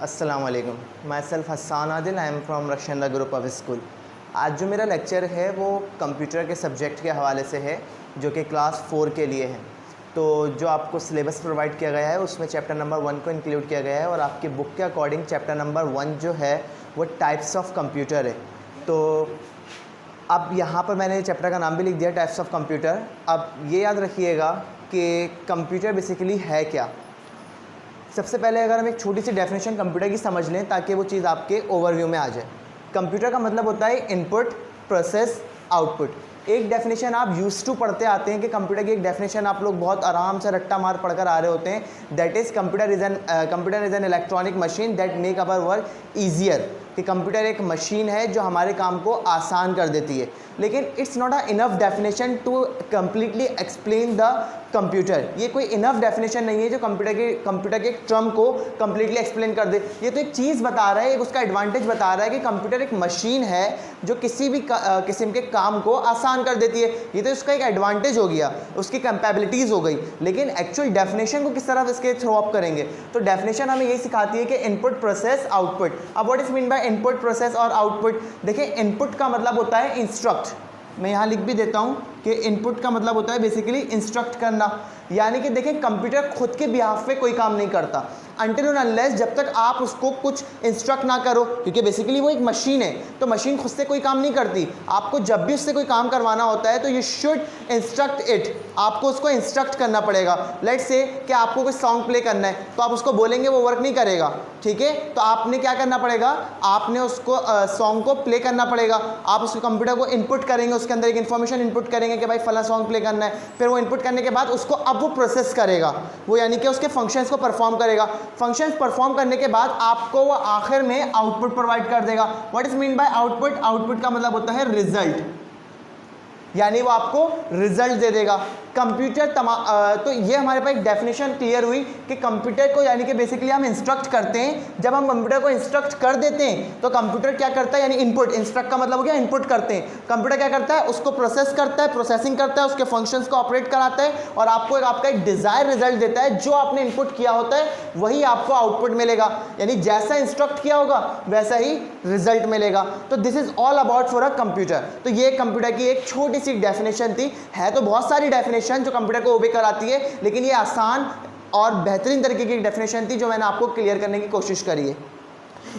अस्सलाम वालेकुम। Myself Hasan Adil, I am from Rakshanda group of school. आज जो मेरा लेक्चर है वो कंप्यूटर के सब्जेक्ट के हवाले से है जो कि क्लास 4 के लिए है। तो जो आपको सिलेबस प्रोवाइड किया गया है उसमें चैप्टर नंबर 1 को इंक्लूड किया गया है और आपकी बुक के अकॉर्डिंग चैप्टर नंबर 1 जो है वो टाइप्स ऑफ कंप्यूटर है। तो अब यहाँ पर मैंने चैप्टर का नाम भी लिख दिया, टाइप्स ऑफ कंप्यूटर। अब ये याद रखिएगा कि कंप्यूटर बेसिकली है क्या। सबसे पहले अगर हम एक छोटी सी डेफिनेशन कंप्यूटर की समझ लें ताकि वो चीज़ आपके ओवरव्यू में आ जाए। कंप्यूटर का मतलब होता है इनपुट, प्रोसेस, आउटपुट। एक डेफिनेशन आप यूज टू पढ़ते आते हैं कि कंप्यूटर की एक डेफिनेशन आप लोग बहुत आराम से रट्टा मार पढ़कर आ रहे होते हैं, that is computer is an electronic machine that make our work easier. कि कंप्यूटर एक मशीन है जो हमारे काम को आसान कर देती है। लेकिन it's not a enough definition to completely explain the computer. ये कोई इनफ डेफिनेशन नहीं है जो कंप्यूटर के एक टर्म को कम्प्लीटली एक्सप्लेन कर दे। ये तो एक चीज़ बता रहा है, एक उसका एडवांटेज बता रहा है कि कंप्यूटर एक मशीन है जो किसी भी किस्म के काम को आसान कर देती है। ये तो उसका एक एडवांटेज हो गया, उसकी कैपेबिलिटीज़ हो गई। लेकिन एक्चुअल डेफिनेशन को किस तरह इसके थ्रो अप करेंगे, तो डेफिनेशन हमें यही सिखाती है कि इनपुट, प्रोसेस, आउटपुट। अब what is mean by input, process और आउटपुट? देखिए, इनपुट का मतलब होता है इंस्ट्रक्ट। मैं यहाँ लिख भी देता हूँ कि इनपुट का मतलब होता है बेसिकली इंस्ट्रक्ट करना। यानी कि देखिए, कंप्यूटर खुद के बिहाफ पे कोई काम नहीं करता अनटिल एंड अनलेस जब तक आप उसको कुछ इंस्ट्रक्ट ना करो, क्योंकि बेसिकली वो एक मशीन है। तो मशीन खुद से कोई काम नहीं करती। आपको जब भी उससे कोई काम करवाना होता है तो यू शुड इंस्ट्रक्ट इट। आपको उसको इंस्ट्रक्ट करना पड़ेगा। लेट्स से कि आपको कोई सॉन्ग प्ले करना है तो आप उसको बोलेंगे, वो वर्क नहीं करेगा, ठीक है। तो आपने क्या करना पड़ेगा, आपने उसको सॉन्ग को प्ले करना पड़ेगा। आप उसको कंप्यूटर को इनपुट करेंगे, उसके अंदर एक इन्फॉर्मेशन इनपुट करेंगे कि भाई फला सॉन्ग प्ले करना है। फिर वो इनपुट करने के बाद उसको अब वो प्रोसेस करेगा, वो यानी कि उसके फंक्शंस को परफॉर्म करेगा। फंक्शंस परफॉर्म करने के बाद आपको वो आखिर में आउटपुट प्रोवाइड कर देगा। What is mean by output? Output का मतलब होता है रिजल्ट, यानी वो आपको रिजल्ट दे देगा। कंप्यूटर तो ये हमारे पास एक डेफिनेशन क्लियर हुई कि कंप्यूटर को यानी कि बेसिकली हम इंस्ट्रक्ट करते हैं। जब हम कंप्यूटर को इंस्ट्रक्ट कर देते हैं तो कंप्यूटर क्या करता है, यानी इनपुट, इंस्ट्रक्ट का मतलब हो गया इनपुट करते हैं। कंप्यूटर क्या करता है, उसको प्रोसेस करता है, प्रोसेसिंग करता है, उसके फंक्शंस को ऑपरेट कराता है और आपको आपका एक डिजायर रिजल्ट देता है। जो आपने इनपुट किया होता है वही आपको आउटपुट मिलेगा, यानी जैसा इंस्ट्रक्ट किया होगा वैसा ही रिजल्ट मिलेगा। तो this is all about for a computer. तो ये कंप्यूटर की एक छोटी सी डेफिनेशन थी। है तो बहुत सारी डेफिनेशन जो कंप्यूटर को ओबे कराती है, लेकिन ये आसान और बेहतरीन तरीके की डेफिनेशन थी जो मैंने आपको क्लियर करने की कोशिश करी है।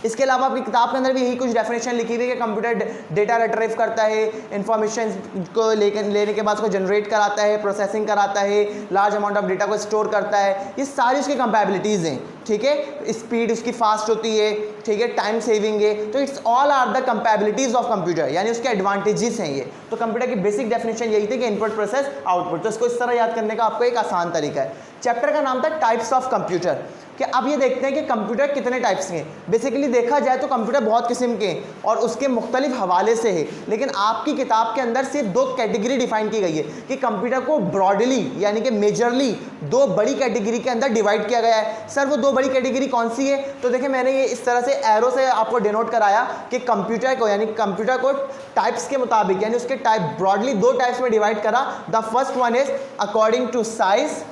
इसके अलावा आपकी किताब के अंदर भी यही कुछ डेफिनेशन लिखी हुई है कि कंप्यूटर डेटा रिट्रीव करता है, इंफॉर्मेशन को लेने के बाद उसको जनरेट कराता है, प्रोसेसिंग कराता है, लार्ज अमाउंट ऑफ डेटा को स्टोर करता है। ये सारी उसकी कैपेबिलिटीज़ हैं, ठीक है। स्पीड उसकी फास्ट होती है, ठीक है, टाइम सेविंग है। तो it's all are the capabilities of computer, यानी उसके एडवांटेजेस हैं ये। तो कंप्यूटर की बेसिक डेफिनेशन यही थी कि इनपुट, प्रोसेस, आउटपुट। तो इसको इस तरह याद करने का आपको एक आसान तरीका है। चैप्टर का नाम था टाइप्स ऑफ कंप्यूटर। कि अब ये देखते हैं कि कंप्यूटर कितने टाइप्स के हैं। बेसिकली देखा जाए तो कंप्यूटर बहुत किस्म के हैं और उसके मुख्तलिफ हवाले से है। लेकिन आपकी किताब के अंदर सिर्फ 2 कैटेगरी डिफाइन की गई है कि कंप्यूटर को ब्रॉडली यानी कि मेजरली 2 बड़ी कैटेगरी के अंदर डिवाइड किया गया है। सर वो 2 बड़ी कैटेगरी कौन सी है? तो देखिए, मैंने ये इस तरह से एरो से आपको डिनोट कराया कि कंप्यूटर को यानी कंप्यूटर को टाइप्स के मुताबिक यानी उसके टाइप ब्रॉडली 2 टाइप्स में डिवाइड करा। The first one is according to size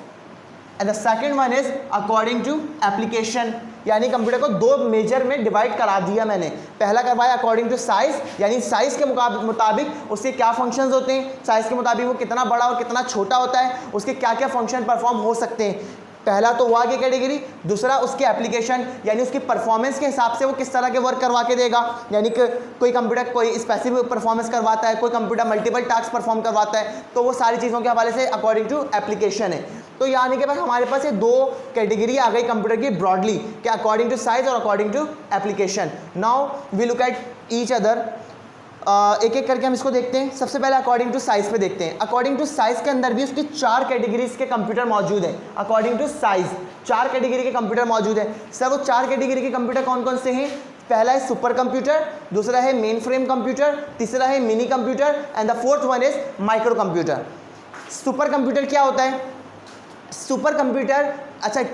and the second one is according to application. यानी कंप्यूटर को 2 मेजर में डिवाइड करा दिया मैंने। पहला करवाया अकॉर्डिंग टू साइज, यानी साइज के मुताबिक उसके क्या फंक्शंस होते हैं, साइज के मुताबिक वो कितना बड़ा और कितना छोटा होता है, उसके क्या क्या फंक्शन परफॉर्म हो सकते हैं। पहला तो हुआ की कैटेगरी। दूसरा उसके एप्लीकेशन, यानी उसकी परफॉर्मेंस के हिसाब से वो किस तरह के वर्क करवा के देगा। यानी कि कोई कंप्यूटर कोई स्पेसिफिक परफॉर्मेंस करवाता है, कोई कंप्यूटर मल्टीपल टास्क परफॉर्म करवाता है। तो वो सारी चीज़ों के हवाले से अकॉर्डिंग टू एप्लीकेशन है। तो यानी कि बस हमारे पास ये 2 कैटेगरी आ गई कंप्यूटर की ब्रॉडली, कि अकॉर्डिंग टू साइज और according to application. Now we look at each other. एक एक करके हम इसको देखते हैं। सबसे पहले अकॉर्डिंग टू साइज पे देखते हैं। अकॉर्डिंग टू साइज के अंदर भी उसकी 4 कैटेगरीज के कंप्यूटर मौजूद हैं। अकॉर्डिंग टू साइज 4 कैटेगरी के कंप्यूटर मौजूद हैं। सर वो 4 कैटेगरी के कंप्यूटर कौन कौन से हैं? पहला है सुपर कंप्यूटर, दूसरा है मेन फ्रेम कंप्यूटर, तीसरा है mini computer and the fourth one is micro computer. Super computer क्या होता है? सुपर कंप्यूटर, अच्छा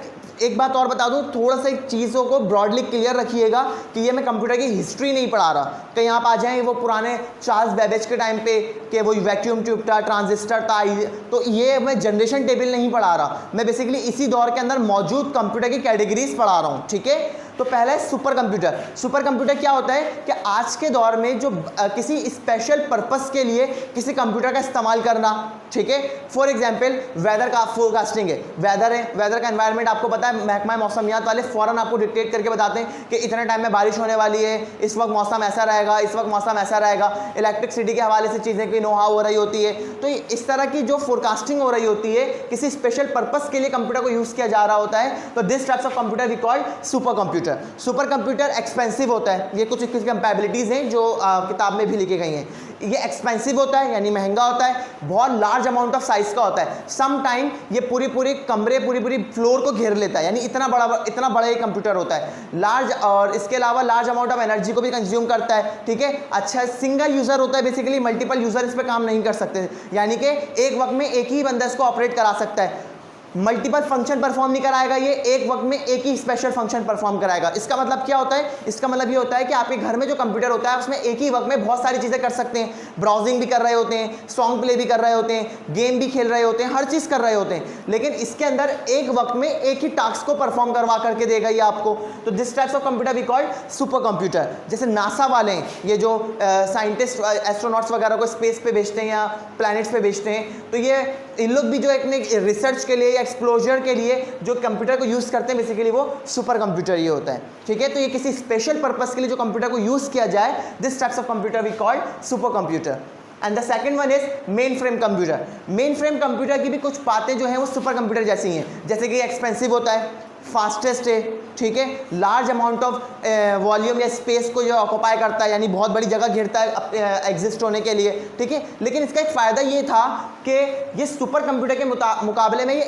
एक बात और बता दूं, थोड़ा सा एक चीज़ों को ब्रॉडली क्लियर रखिएगा कि ये मैं कंप्यूटर की हिस्ट्री नहीं पढ़ा रहा। कहीं आप आ जाएं वो पुराने चार्ल्स बेबेज के टाइम पे कि वो वैक्यूम ट्यूब था, ट्रांजिस्टर था, तो ये मैं जनरेशन टेबल नहीं पढ़ा रहा। मैं बेसिकली इसी दौर के अंदर मौजूद कंप्यूटर की कैटेगरीज पढ़ा रहा हूँ, ठीक है। तो पहला है सुपर कंप्यूटर। सुपर कंप्यूटर क्या होता है कि आज के दौर में जो किसी स्पेशल पर्पस के लिए किसी कंप्यूटर का इस्तेमाल करना, ठीक है। फॉर एग्जांपल वेदर का फोरकास्टिंग है, वेदर का एनवायरनमेंट आपको पता है, महकमा मौसमियात वाले फौरन आपको डिक्टेट करके बताते हैं कि इतने टाइम में बारिश होने वाली है, इस वक्त मौसम ऐसा रहेगा, इस वक्त मौसम ऐसा रहेगा। इलेक्ट्रिसिटी के हवाले से चीज़ें की नो हाउ हो रही होती है। तो इस तरह की जो फोरकास्टिंग हो रही होती है किसी स्पेशल पर्पस के लिए कंप्यूटर को यूज़ किया जा रहा होता है। तो this types of computer we called super computer. Super computer expensive होता है, ये कुछ इसकी कैपेबिलिटीज़ हैं जो किताब में भी लिखी गई हैं। ये एक्सपेंसिव होता है यानी महंगा होता है, बहुत लार्ज अमाउंट ऑफ साइज का होता है। सम टाइम ये पूरी कमरे पूरी फ्लोर को घेर लेता है, यानी इतना बड़ा ये कंप्यूटर होता है लार्ज, और इसके अलावा लार्ज अमाउंट ऑफ एनर्जी को भी कंज्यूम करता है, ठीक है। अच्छा, सिंगल यूज़र होता है, बेसिकली मल्टीपल यूज़र इस पर काम नहीं कर सकते, यानी कि एक वक्त में एक ही बंदा इसको ऑपरेट करा सकता है। मल्टीपल फंक्शन परफॉर्म नहीं कराएगा, ये एक वक्त में एक ही स्पेशल फंक्शन परफॉर्म कराएगा। इसका मतलब क्या होता है? इसका मतलब ये होता है कि आपके घर में जो कंप्यूटर होता है उसमें एक ही वक्त में बहुत सारी चीज़ें कर सकते हैं। ब्राउजिंग भी कर रहे होते हैं, सॉन्ग प्ले भी कर रहे होते हैं, गेम भी खेल रहे होते हैं, हर चीज़ कर रहे होते हैं, लेकिन इसके अंदर एक वक्त में एक ही टास्क को परफॉर्म करवा करके देगा ये आपको। तो this types of computer we called super computer. जैसे नासा वाले हैं, ये जो साइंटिस्ट एस्ट्रोनॉट्स वगैरह को स्पेस पे भेजते हैं या प्लैनेट्स पे भेजते हैं, तो ये इन लोग भी जो एक रिसर्च के लिए या एक्सप्लोजर के लिए जो कंप्यूटर को यूज़ करते हैं, बेसिकली वो सुपर कंप्यूटर ये होता है, ठीक है। तो ये किसी स्पेशल पर्पस के लिए जो कंप्यूटर को यूज़ किया जाए, this types of computer we called super computer. And the second one is mainframe computer. Mainframe computer की भी कुछ बातें जो हैं वो सुपर कंप्यूटर जैसी हैं, जैसे कि एक्सपेंसिव होता है, फास्टेस्ट है, ठीक है, लार्ज अमाउंट ऑफ वॉल्यूम या स्पेस को जो ऑक्यूपाई करता है, यानी बहुत बड़ी जगह घेरता है एग्जिस्ट होने के लिए, ठीक है। लेकिन इसका एक फ़ायदा ये था कि ये सुपर कंप्यूटर के मुकाबले में ये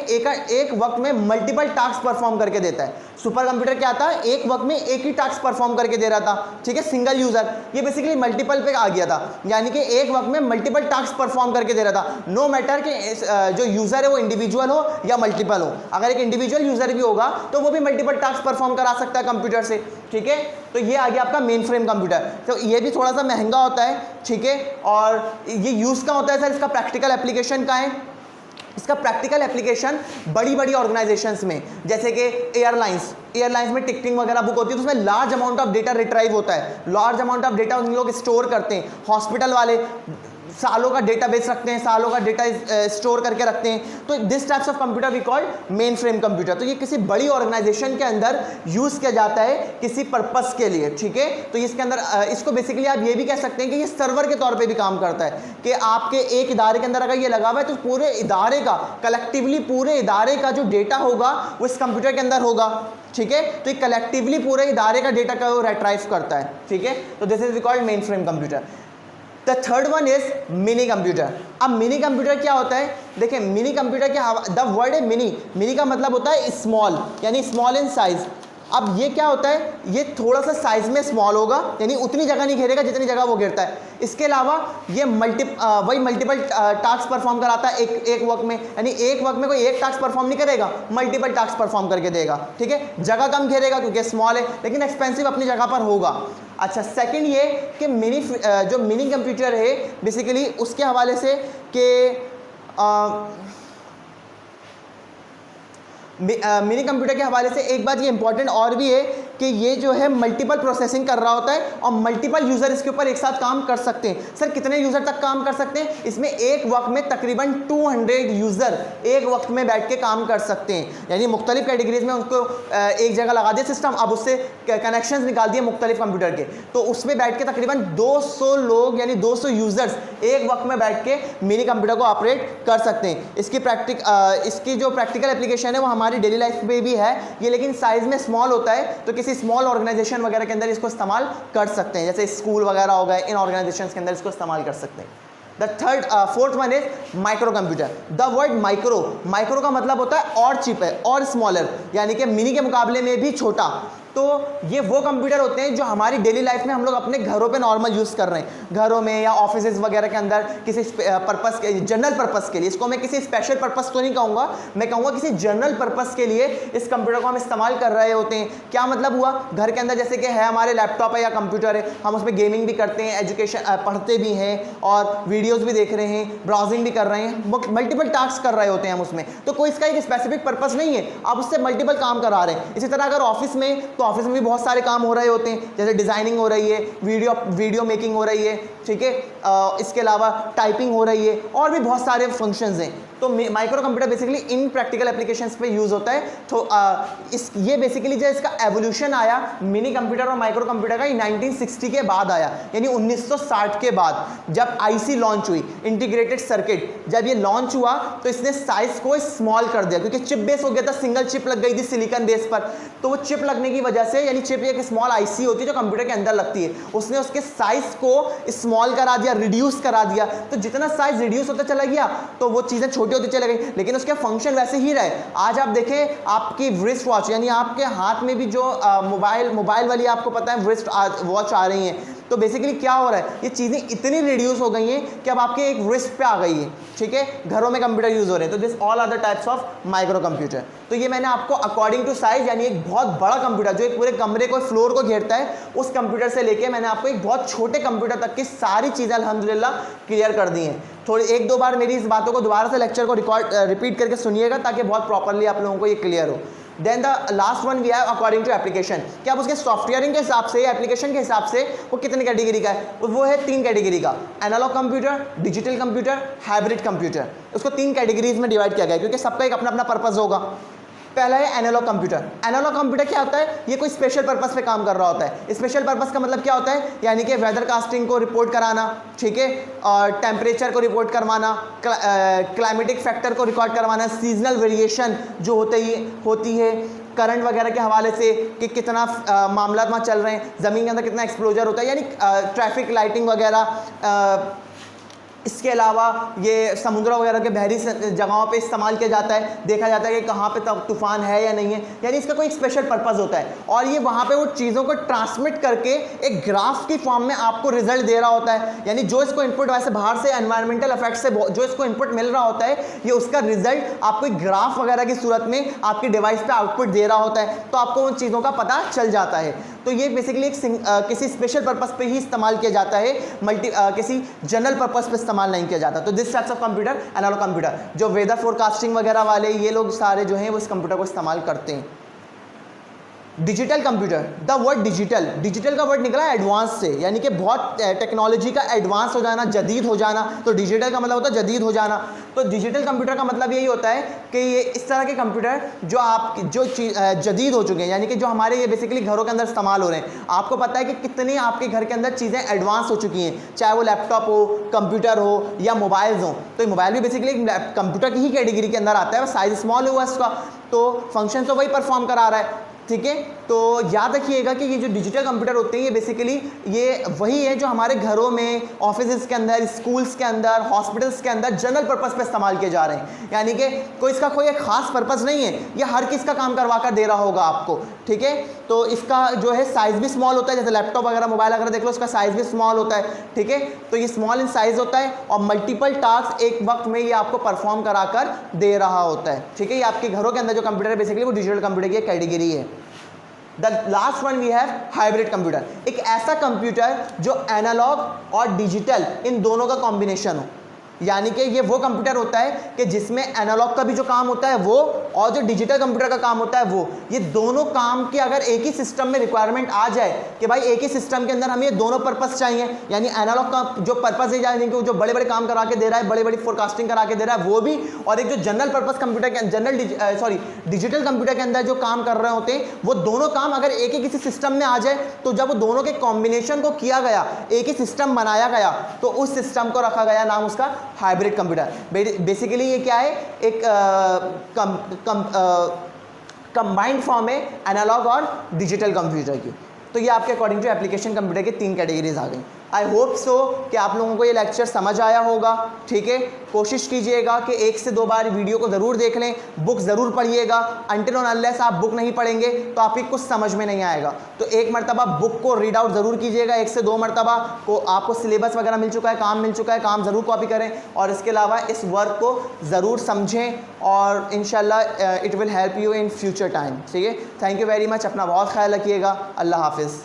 एक वक्त में मल्टीपल टास्क परफॉर्म करके देता है। सुपर कंप्यूटर क्या था? एक वक्त में एक ही टास्क परफॉर्म करके दे रहा था, ठीक है, सिंगल यूज़र। ये बेसिकली मल्टीपल पे आ गया था, यानी कि एक वक्त में मल्टीपल टास्क परफॉर्म करके दे रहा था, नो मैटर कि जो यूज़र है वो इंडिविजुअल हो या मल्टीपल हो। अगर एक इंडिविजुअल यूज़र भी होगा तो वो भी मल्टीपल टास्क परफॉर्म करा सकता है कंप्यूटर से, ठीक है। तो ये आ गया आपका मेन फ्रेम कंप्यूटर। तो ये भी थोड़ा सा महंगा होता है, ठीक है, और ये यूज़ का होता है सर, इसका प्रैक्टिकल एप्लीकेशन का है। इसका प्रैक्टिकल एप्लीकेशन बड़ी ऑर्गेनाइजेशंस में, जैसे कि एयरलाइंस में टिकटिंग वगैरह बुक होती है, तो उसमें large amount of data retrieve होता है, लार्ज अमाउंट ऑफ डेटा उन लोग स्टोर करते हैं। हॉस्पिटल वाले सालों का डेटाबेस रखते हैं, सालों का डेटा स्टोर करके रखते हैं। तो this types of computer we called mainframe computer. तो ये किसी बड़ी ऑर्गेनाइजेशन के अंदर यूज़ किया जाता है किसी पर्पस के लिए, ठीक है। तो इसके अंदर इसको बेसिकली आप ये भी कह सकते हैं कि ये सर्वर के तौर पे भी काम करता है, कि आपके एक इदारे के अंदर अगर ये लगा हुआ है तो पूरे इदारे का, कलेक्टिवली पूरे इदारे का जो डेटा होगा वो इस कंप्यूटर के अंदर होगा, ठीक है। तो ये कलेक्टिवली पूरे इदारे का डेटा का वो रिट्राइव करता है, ठीक है। तो this is we called mainframe computer. The third one is mini computer. अब मिनी कंप्यूटर क्या होता है? देखिए, मिनी कंप्यूटर के द वर्ड है मिनी का मतलब होता है स्मॉल, यानी स्मॉल इन साइज। अब ये क्या होता है? ये थोड़ा सा साइज में स्मॉल होगा, यानी उतनी जगह नहीं घेरेगा जितनी जगह वो घेरता है। इसके अलावा ये मल्टीपल टास्क परफॉर्म कराता है एक वक्त में, यानी एक वक्त में कोई एक टास्क परफॉर्म नहीं करेगा, मल्टीपल टास्क परफॉर्म करके देगा, ठीक है। जगह कम घेरेगा क्योंकि स्मॉल है, लेकिन एक्सपेंसिव अपनी जगह पर होगा। अच्छा, सेकंड ये कि जो मिनी कंप्यूटर है बेसिकली उसके हवाले से कि मिनी कंप्यूटर के हवाले से एक बात ये इंपॉर्टेंट और भी है कि ये जो है मल्टीपल प्रोसेसिंग कर रहा होता है और मल्टीपल यूज़र इसके ऊपर एक साथ काम कर सकते हैं। सर कितने यूज़र तक काम कर सकते हैं? इसमें एक वक्त में तकरीबन 200 यूज़र एक वक्त में बैठ के काम कर सकते हैं, यानी मुख्तलिफ कैटेगरीज में उनको एक जगह लगा दिया सिस्टम, अब उससे कनेक्शन निकाल दिए मुख्तलिफ कंप्यूटर के, तो उसमें बैठ के तकरीबन 200 लोग यानी 200 यूज़र्स एक वक्त में बैठ के मिनी कंप्यूटर को ऑपरेट कर सकते हैं। इसकी जो प्रैक्टिकल एप्लीकेशन है वो हमारी डेली लाइफ में भी है ये, लेकिन साइज़ में स्मॉल होता है, तो किसी स्मॉल ऑर्गेनाइजेशन वगैरह के अंदर इसको इस्तेमाल कर सकते हैं, जैसे स्कूल वगैरह हो गए, इन ऑर्गेनाइजेशंस के अंदर इसको इस्तेमाल कर सकते हैं। The fourth one is micro computer. The word micro का मतलब होता है और चिप है और स्मॉलर, यानी कि मिनी के मुकाबले में भी छोटा। तो ये वो कंप्यूटर होते हैं जो हमारी डेली लाइफ में हम लोग अपने घरों पे नॉर्मल यूज़ कर रहे हैं, घरों में या ऑफिसेज वगैरह के अंदर किसी पर्पस के, जनरल पर्पस के लिए। इसको मैं किसी स्पेशल पर्पस तो नहीं कहूँगा, मैं कहूँगा किसी जनरल पर्पस के लिए इस कंप्यूटर को हम इस्तेमाल कर रहे होते हैं। क्या मतलब हुआ? घर के अंदर जैसे कि है हमारे लैपटॉप है या कंप्यूटर है, हम उसमें गेमिंग भी करते हैं, एजुकेशन पढ़ते भी हैं और वीडियोज़ भी देख रहे हैं, ब्राउजिंग भी कर रहे हैं, मल्टीपल टास्क कर रहे होते हैं हम उसमें। तो कोई इसका एक स्पेसिफिक पर्पस नहीं है, आप उससे मल्टीपल काम करा रहे हैं। इसी तरह अगर ऑफिस में, तो ऑफिस में भी बहुत सारे काम हो रहे होते हैं, जैसे डिज़ाइनिंग हो रही है, वीडियो मेकिंग हो रही है, ठीक है, इसके अलावा टाइपिंग हो रही है, और भी बहुत सारे फंक्शंस हैं। तो माइक्रो कंप्यूटर बेसिकली इन प्रैक्टिकल एप्लीकेशंस पे यूज़ होता है। तो ये बेसिकली जो इसका एवोल्यूशन आया मिनी कंप्यूटर और माइक्रो कंप्यूटर का 1960 के बाद आया, यानी 1960 के बाद जब आईसी लॉन्च हुई, इंटीग्रेटेड सर्किट, जब ये लॉन्च हुआ तो इसने साइज को स्मॉल कर दिया, क्योंकि चिप बेस हो गया था, सिंगल चिप लग गई थी सिलिकॉन बेस पर। तो वो चिप लगने की वजह से, यानी चिप एक स्मॉल आईसी होती है जो कंप्यूटर के अंदर लगती है, उसने उसके साइज को स्मॉल करा दिया, रिड्यूस करा दिया। तो जितना साइज रिड्यूस होता चला गया तो वो चीज़ें छोटी होती चली गई, लेकिन उसके फंक्शन वैसे ही रहे। आज आप देखें आपकी रिस्ट वॉच, यानी आपके हाथ में भी जो मोबाइल वाली आपको पता है रिस्ट वॉच आ रही हैं, तो बेसिकली क्या हो रहा है, ये चीज़ें इतनी रिड्यूस हो गई हैं कि अब आपके एक रिस्ट पे आ गई है, ठीक है, घरों में कंप्यूटर यूज़ हो रहे हैं। तो this all other types of micro computer. तो ये मैंने आपको अकॉर्डिंग टू साइज, यानी एक बहुत बड़ा कंप्यूटर जो एक पूरे कमरे को, फ्लोर को घेरता है, उस कंप्यूटर से लेके मैंने आपको एक बहुत छोटे कंप्यूटर तक की सारी चीज़ें अल्हम्दुलिल्लाह क्लियर कर दी हैं। थोड़ी एक दो बार मेरी इस बातों को दोबारा से लेक्चर को रिपीट करके सुनिएगा ताकि बहुत प्रॉपरली आप लोगों को ये क्लियर हो। Then the last one we have according to application, कि आप उसके सॉफ्टवेयरिंग के हिसाब से, एप्लीकेशन के हिसाब से वो कितने कैटेगरी का है, वो है 3 कैटेगरी का, analogue computer, digital computer, hybrid computer. उसको 3 कैटेगरीज में डिवाइड किया गया है, क्योंकि सबका एक अपना अपना पर्पस होगा। पहला है एनालॉग कंप्यूटर। एनालॉग कंप्यूटर क्या होता है, ये कोई स्पेशल पर्पस पे काम कर रहा होता है। स्पेशल पर्पस का मतलब क्या होता है, यानी कि वेदर कास्टिंग को रिपोर्ट कराना, ठीक है, और टेम्परेचर को रिपोर्ट करवाना, क्लाइमेटिक फैक्टर को रिकॉर्ड करवाना, सीजनल वेरिएशन जो होती है करंट वगैरह के हवाले से, कि कितना मामला वहाँ चल रहे हैं, ज़मीन के अंदर कितना एक्सप्लोजर होता है, यानी ट्रैफिक लाइटिंग वगैरह। इसके अलावा ये समुद्र वगैरह के बहरी जगहों पे इस्तेमाल किया जाता है, देखा जाता है कि कहाँ पे तूफान है या नहीं है, यानी इसका कोई स्पेशल पर्पस होता है, और ये वहाँ पे वो चीज़ों को ट्रांसमिट करके एक ग्राफ की फॉर्म में आपको रिजल्ट दे रहा होता है। यानी जो इसको इनपुट वैसे बाहर से एनवायरमेंटल इफेक्ट से जो इसको इनपुट मिल रहा होता है, ये उसका रिजल्ट आपको एक ग्राफ वगैरह की सूरत में आपकी डिवाइस पे आउटपुट दे रहा होता है, तो आपको उन चीज़ों का पता चल जाता है। तो ये बेसिकली एक किसी स्पेशल पर्पस पे ही इस्तेमाल किया जाता है, किसी जनरल पर्पस पे इस्तेमाल नहीं किया जाता। तो this types of computer analogue computer, जो वेदर फोरकास्टिंग वगैरह वाले ये लोग सारे जो हैं वो इस कंप्यूटर को इस्तेमाल करते हैं। Digital computer, the word digital का वर्ड निकला है एडवांस से, यानी कि बहुत टेक्नोलॉजी का एडवांस हो जाना, जदीद हो जाना। तो डिजिटल का मतलब होता है जदीद हो जाना। तो डिजिटल कंप्यूटर का मतलब यही होता है कि ये इस तरह के कंप्यूटर जो जदीद हो चुके हैं, यानी कि जो हमारे ये बेसिकली घरों के अंदर इस्तेमाल हो रहे हैं। आपको पता है कि कितनी आपके घर के अंदर चीज़ें एडवांस हो चुकी हैं, चाहे वो लैपटॉप हो, कंप्यूटर हो या मोबाइल्स हो। तो मोबाइल भी बेसिकली कंप्यूटर की ही कैटेगरी के अंदर आता है, साइज स्मॉल हुआ इसका, तो फंक्शन तो वही परफॉर्म करा रहा है, ठीक है। तो याद रखिएगा कि ये जो डिजिटल कंप्यूटर होते हैं ये बेसिकली ये वही है जो हमारे घरों में, ऑफिस के अंदर, स्कूल्स के अंदर, हॉस्पिटल्स के अंदर जनरल पर्पस पे इस्तेमाल किए जा रहे हैं। यानी कि इसका कोई एक खास पर्पस नहीं है, ये हर किस का काम करवा कर दे रहा होगा आपको, ठीक है। तो इसका जो है साइज़ भी स्मॉल होता है, जैसे लैपटॉप वगैरह, मोबाइल वगैरह देख लो, उसका साइज़ भी स्मॉल होता है, ठीक है। तो ये स्मॉल इन साइज़ होता है और मल्टीपल टास्क एक वक्त में ये आपको परफॉर्म करा कर दे रहा होता है, ठीक है। ये आपके घरों के अंदर जो कंप्यूटर है बेसिकली वो डिजिटल कंप्यूटर की कैटेगरी है। The last one we have hybrid computer, एक ऐसा कंप्यूटर जो एनालॉग और डिजिटल इन दोनों का कॉम्बिनेशन हो। यानी कि ये वो कंप्यूटर होता है कि जिसमें एनालॉग का भी जो काम होता है वो, और जो डिजिटल कंप्यूटर का काम होता है वो, ये दोनों काम की अगर एक ही सिस्टम में रिक्वायरमेंट आ जाए कि भाई एक ही सिस्टम के अंदर हमें ये दोनों पर्पस चाहिए, यानी एनालॉग का जो पर्पस है, यानी कि जो बड़े बड़े काम करा के दे रहा है, बड़ी बड़ी फोरकास्टिंग करा के दे रहा है वो भी, और एक जो जनरल पर्पस कंप्यूटर के डिजिटल कंप्यूटर के अंदर जो काम कर रहे होते हैं, वो दोनों काम अगर एक ही किसी सिस्टम में आ जाए, तो जब वो दोनों के कॉम्बिनेशन को किया गया, एक ही सिस्टम बनाया गया, तो उस सिस्टम को रखा गया नाम उसका हाइब्रिड कंप्यूटर। बेसिकली ये क्या है, एक कंबाइंड फॉर्म है एनालॉग और डिजिटल कंप्यूटर की। तो ये आपके अकॉर्डिंग टू एप्लीकेशन कंप्यूटर की 3 कैटेगरीज आ गई। आई होप सो कि आप लोगों को ये लेक्चर समझ आया होगा, ठीक है। कोशिश कीजिएगा कि 1 से 2 बार वीडियो को ज़रूर देख लें, बुक ज़रूर पढ़िएगा। अनटिल और अनलेस आप बुक नहीं पढ़ेंगे तो आपकी कुछ समझ में नहीं आएगा। तो एक मरतबा बुक को रीड आउट ज़रूर कीजिएगा, 1 से 2 मरतबा को आपको सिलेबस वगैरह मिल चुका है, काम मिल चुका है, काम ज़रूर कॉपी करें, और इसके अलावा इस वर्क को ज़रूर समझें, और इंशाल्लाह it will help you in future time, ठीक है। थैंक यू वेरी मच, अपना बहुत ख्याल रखिएगा। अल्लाह हाफिज़।